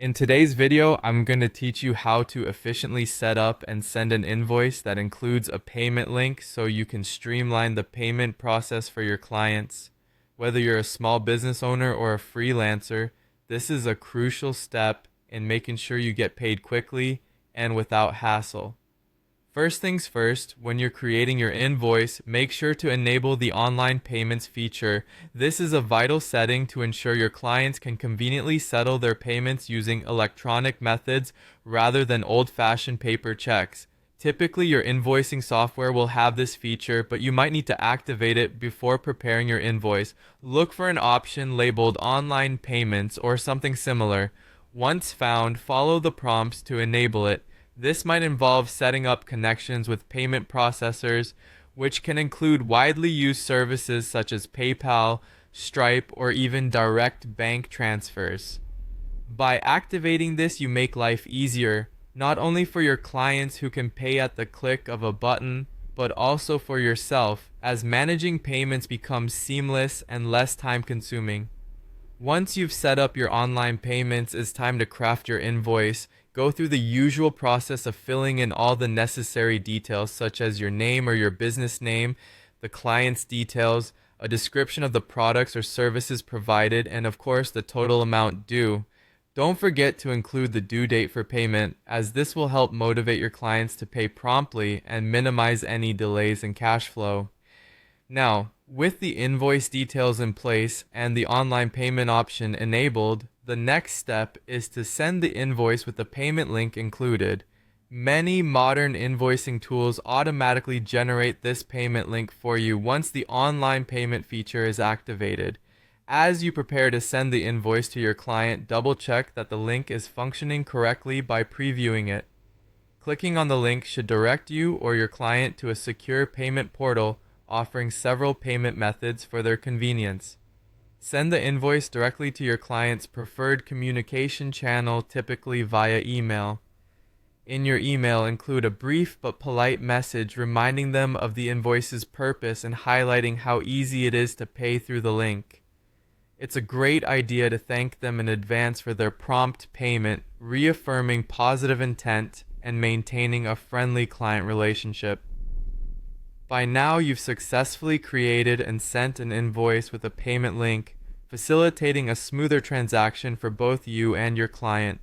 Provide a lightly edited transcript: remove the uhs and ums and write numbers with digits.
In today's video, I'm going to teach you how to efficiently set up and send an invoice that includes a payment link so you can streamline the payment process for your clients. Whether you're a small business owner or a freelancer, this is a crucial step in making sure you get paid quickly and without hassle. First things first, when you're creating your invoice, make sure to enable the online payments feature. This is a vital setting to ensure your clients can conveniently settle their payments using electronic methods rather than old-fashioned paper checks. Typically, your invoicing software will have this feature, but you might need to activate it before preparing your invoice. Look for an option labeled online payments or something similar. Once found, follow the prompts to enable it. This might involve setting up connections with payment processors, which can include widely used services such as PayPal, Stripe, or even direct bank transfers. By activating this, you make life easier, not only for your clients who can pay at the click of a button, but also for yourself, as managing payments becomes seamless and less time-consuming. Once you've set up your online payments, it's time to craft your invoice. Go through the usual process of filling in all the necessary details, such as your name or your business name, the client's details, a description of the products or services provided, and of course the total amount due. Don't forget to include the due date for payment, as this will help motivate your clients to pay promptly and minimize any delays in cash flow. Now, with the invoice details in place and the online payment option enabled, the next step is to send the invoice with the payment link included. Many modern invoicing tools automatically generate this payment link for you once the online payment feature is activated. As you prepare to send the invoice to your client, double check that the link is functioning correctly by previewing it. Clicking on the link should direct you or your client to a secure payment portal offering several payment methods for their convenience. Send the invoice directly to your client's preferred communication channel, typically via email. In your email, include a brief but polite message reminding them of the invoice's purpose and highlighting how easy it is to pay through the link. It's a great idea to thank them in advance for their prompt payment, reaffirming positive intent and maintaining a friendly client relationship. By now, you've successfully created and sent an invoice with a payment link, facilitating a smoother transaction for both you and your client.